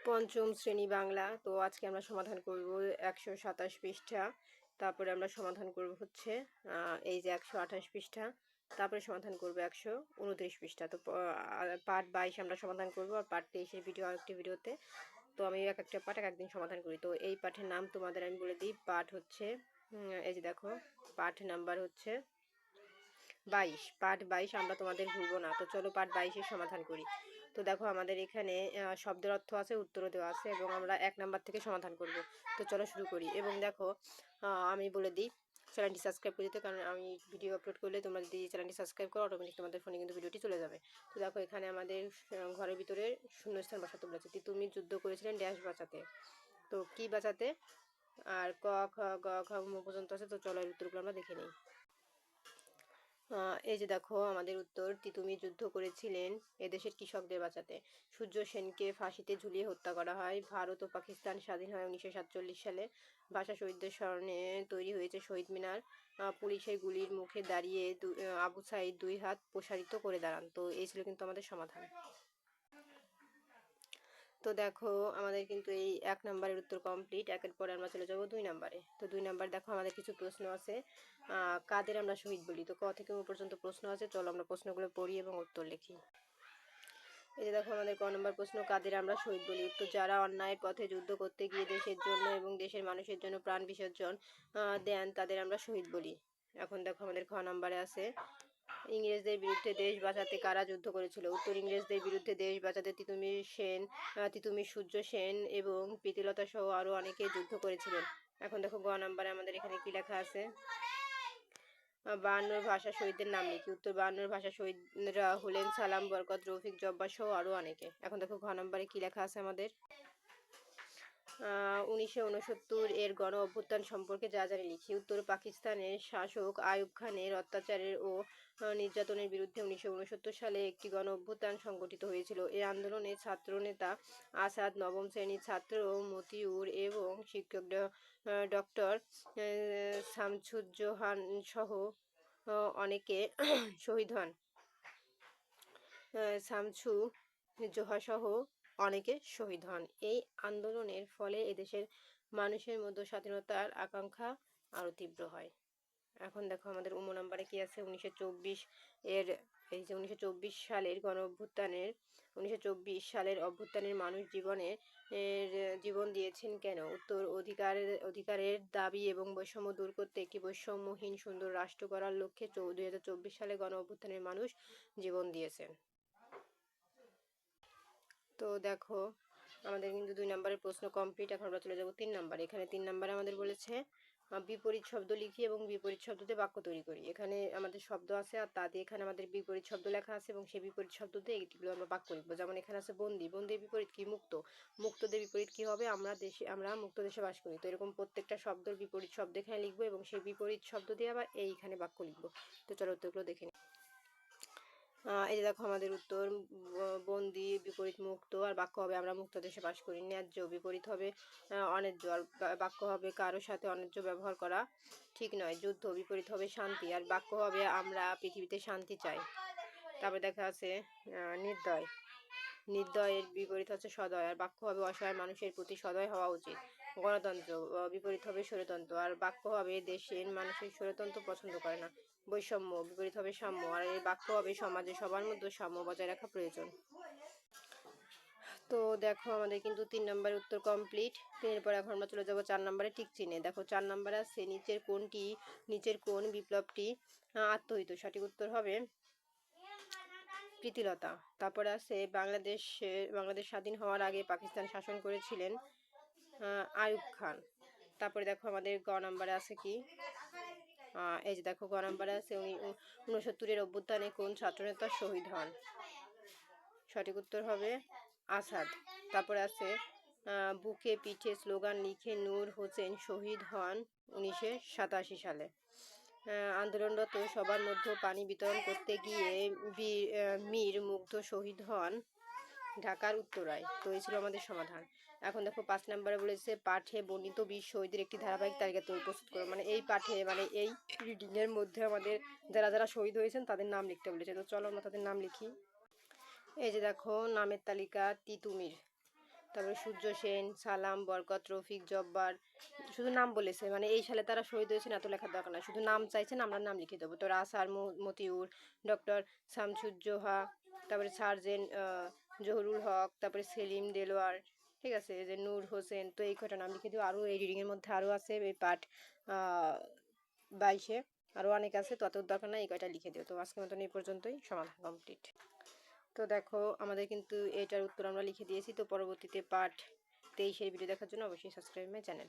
পঞ্চম শ্রেণী বাংলা। তো আজকে আমরা সমাধান করব ১২৭ পৃষ্ঠা। তারপরে আমরা সমাধান করব হচ্ছে এই যে ১২৮ পৃষ্ঠা। তারপরে সমাধান করব ১২৯ পৃষ্ঠা। তো পার্ট ২২ আমরা সমাধান করব, আর পার্ট ২৩ এর ভিডিও আরেকটি ভিডিওতে। তো আমি এক একটা পাঠ এক একদিন সমাধান করি। তো এই পাঠের নাম তোমাদের আমি বলে দিই। পাঠ হচ্ছে এই যে দেখো, পাঠ নাম্বার হচ্ছে ২২। পাঠ ২২ আমরা তোমাদের ভুলবো না। তো চলো পাঠ ২২ এর সমাধান করি। তো দেখো আমাদের এখানে শব্দের অর্থ আছে, উত্তরও দেওয়া আছে, এবং আমরা ১ নাম্বার থেকে সমাধান করব। তো চলো শুরু করি। এবং দেখো আমি বলে দিই চ্যানেলটি সাবস্ক্রাইব করে দিতে, কারণ আমি ভিডিও আপলোড করলে তোমরা যদি চ্যানেলটি সাবস্ক্রাইব করো অটোমেটিক তোমাদের ফোনে কিন্তু ভিডিওটি চলে যাবে। তো দেখো এখানে আমাদের ঘরের ভিতরে শূন্যস্থান বসাতে বলেছে। তিতুমির যুদ্ধ করেছিলেন ড্যাশ বাঁচাতে। তো কি বাঁচাতে? আর ক খ গ ঘ ম পর্যন্ত আছে। তো চলো এর উত্তরগুলো আমরা দেখে নিই। এই যে দেখো আমাদের উত্তর, তিতুমীর যুদ্ধ করেছিলেন এদেশের কৃষকদের বাঁচাতে। সূর্য সেনকে ফাঁসিতে ঝুলিয়ে হত্যা করা হয়। ভারত ও পাকিস্তান স্বাধীন হয় ১৯৪৭ সালে। ভাষা শহীদদের স্মরণে তৈরি হয়েছে শহীদ মিনার। পুলিশের গুলির মুখে দাঁড়িয়ে আবু সাইদ ২ হাত প্রসারিত করে দাঁড়ান। তো এই ছিল কিন্তু আমাদের সমাধান। তো দেখো আমাদের কিন্তু এই ১ নাম্বারের উত্তর কমপ্লিট। একের পরে আমরা চলে যাব ২ নাম্বারে। তো ২ নাম্বার দেখো আমাদের কিছু প্রশ্ন আছে। কাদের আমরা শহীদ বলি? তো ক থেকে ম পর্যন্ত প্রশ্ন আছে। চলো আমরা প্রশ্নগুলো পড়ি এবং উত্তর লিখি। এই যে দেখো আমাদের ক নম্বর প্রশ্ন, কাদের আমরা শহীদ বলি? উত্তর, যারা অন্যায়ের পথে যুদ্ধ করতে গিয়ে দেশের জন্য এবং দেশের মানুষের জন্য প্রাণ বিসর্জন দেন তাদের আমরা শহীদ বলি। এখন দেখো আমাদের খ নম্বরে আছে, ইংরেজদের বিরুদ্ধে দেশ বাঁচাতে কারা যুদ্ধ করেছিল? উত্তর, ইংরেজদের বিরুদ্ধে দেশ বাঁচাতে তিতুমির সেন, তিতুমির সূর্য সেন এবং প্রীতিলতা সহ আরো অনেকে যুদ্ধ করেছিলেন। এখন দেখো গ নম্বরে আমাদের এখানে কি লেখা আছে, ৫২ ভাষা শহীদদের নাম লিখি। উত্তর, ৫২ ভাষা শহীদরা হলেন সালাম, বরকত, রফিক, জব্বার সহ আরো অনেকে। এখন দেখো ঘ নম্বরে কি লেখা আছে আমাদের, ১৯৬৯ এর গণ অভ্যুত্থান সম্পর্কে যা জানি লিখি। উত্তর, পাকিস্তানের শাসক আইয়ুব খানের অত্যাচারের ও নির্যাতনের বিরুদ্ধে ১৯৬৯ সালে একটি গণ অভ্যুত্থান সংগঠিত হয়েছিল। এই আন্দোলনে ছাত্রনেতা আসাদ, নবম শ্রেণীর ছাত্র মতিউর এবং শিক্ষক ডক্টর শামসুজ্জোহান সহ অনেকে শহীদ হন। শামসু জোহা সহ অনেকে শহীদ হন। এই আন্দোলনের ফলে এদেশের মানুষের মধ্যে স্বাধীনতার আকাঙ্ক্ষা আরো তীব্র হয়। এখন দেখো আমাদের উম নাম্বারে কি আছে, ১৯২৪ এর এই যে ১৯২৪ সালের গণ অভ্যুত্থানের ১৯২৪ সালের অভ্যুত্থানের মানুষ জীবন দিয়েছেন কেন? উত্তর, অধিকারের দাবি এবং বৈষম্য দূর করতে একটি বৈষম্যহীন সুন্দর রাষ্ট্র গড়ার লক্ষ্যে ২০২৪ সালে গণ অভ্যুত্থানের মানুষ জীবন দিয়েছেন। তো দেখো আমাদের কিন্তু ২ নম্বরের প্রশ্ন কমপ্লিট। এখন আমরা চলে যাব ৩ নম্বরে। এখানে ৩ নম্বরে আমাদের বলেছে বিপরীত শব্দ লিখি এবং বিপরীত শব্দ দিয়ে বাক্য তৈরি করি। এখানে আমাদের শব্দ আছে, আর তা দিয়ে এখানে আমাদের বিপরীত শব্দ লেখা আছে, এবং সেই বিপরীত শব্দ দিয়ে এগুলো আমরা বাক্য লিখবো। যেমন এখানে আছে বন্দি, বন্দির বিপরীত কি? মুক্ত। মুক্তদের বিপরীত কি হবে? আমরা মুক্ত দেশে বাস করি। তো এরকম প্রত্যেকটা শব্দের বিপরীত শব্দ এখানে লিখবো, এবং সেই বিপরীত শব্দ দিয়ে আবার এইখানে বাক্য লিখবো। তো চলো উত্তরগুলো দেখে নিই। এই যে দেখো আমাদের উত্তর, বন্দি বিপরীত মুক্ত, আর বাক্য হবে আমরা মুক্ত দেশে বাস করি। ন্যায্য বিপরীত হবে অন্যায্য, আর বাক্য হবে কারো সাথে অন্যায্য ব্যবহার করা ঠিক নয়। যুদ্ধ বিপরীত হবে শান্তি, আর বাক্য হবে আমরা পৃথিবীতে শান্তি চাই। তারপরে দেখা আছে নির্দয়, নির্দয়ের বিপরীত হচ্ছে সদয়, আর বাক্য হবে অসহায় মানুষের প্রতি সদয় হওয়া উচিত। গণতন্ত্র বিপরীত হবে স্বৈরতন্ত্র, আর বাক্য হবে দেশের মানুষের স্বৈরতন্ত্র পছন্দ করে না। বৈষম্য বিপরীত হবে সাম্য, আর এই বাক্য হবে সমাজে সবার মধ্যে সাম্য বজায় রাখা প্রয়োজন। তো দেখো আমাদের কিন্তু ৩ নম্বরের উত্তর কমপ্লিট। ৩ এর পর এখন আমরা চলে যাব ৪ নম্বরে টিক চিহ্নে। দেখো ৪ নম্বরে আছে নিচের কোন বিপ্লবটি আত্মহিত? সঠিক উত্তর হবে প্রীতিলতা। তারপরে আছে বাংলাদেশ স্বাধীন হওয়ার আগে পাকিস্তান শাসন করেছিলেন আইয়ুব খান। তারপরে দেখো আমাদের গ নম্বরে আছে কি, এই যে দেখো গ নম্বরে আছে ৬৯ এর অভ্যুত্থানে কোন ছাত্রনেতা শহীদ হন? সঠিক উত্তর হবে আসাদ। তারপরে আছে বুকে পিঠে স্লোগান লিখে নূর হোসেন শহীদ হন ১৯৮৭ সালে। আন্দোলনরত সবার মধ্যে পানি বিতরণ করতে গিয়ে মীর মুগ্ধ শহীদ হন ঢাকার উত্তরায়। তো এই ছিল আমাদের সমাধান। এখন দেখো ৫ নম্বরে বলেছে পাঠে বর্ণিত বীর শহীদের একটি ধারাবাহিক তালিকা প্রস্তুত করো। মানে এই পাঠে এই রিডিং এর মধ্যে আমাদের যারা যারা শহীদ হয়েছেন তাদের নাম লিখতে বলেছে। তো চলো আমরা তাদের নাম লিখি। এই যে দেখো নামের তালিকা, তিতুমির তারপরে সূর্য সেন, সালাম, বরকত, রফিক, জব্বার, শুধু নাম বলেছে, মানে এই সালে তারা শহীদ হয়েছেন এত লেখার দরকার নাই, শুধু নাম চাইছেন, আমরা নাম লিখে দেবো। তো আসার, মতিউর, ডক্টর শামসুজ্জোহা, তারপরে সার্জেন্ট জহুরুল হক, তারপরে সেলিম দেলোয়ার, ঠিক আছে, এই যে নূর হোসেন। তো এই কটা নাম লিখে দিও। আরও এই রিডিংয়ের মধ্যে আরও আছে, এই পার্ট 22-এ আরও অনেক আছে, তো অত দরকার নাই, এই কয়টা লিখে দিও। তো আজকের মতন এই পর্যন্তই, সমাধান কমপ্লিট। তো দেখো আমাদের কিন্তু এটার উত্তর আমরা লিখে দিয়েছি। তো পরবর্তীতে পার্ট 23-এর ভিডিও দেখার জন্য অবশ্যই সাবস্ক্রাইব মাই চ্যানেল।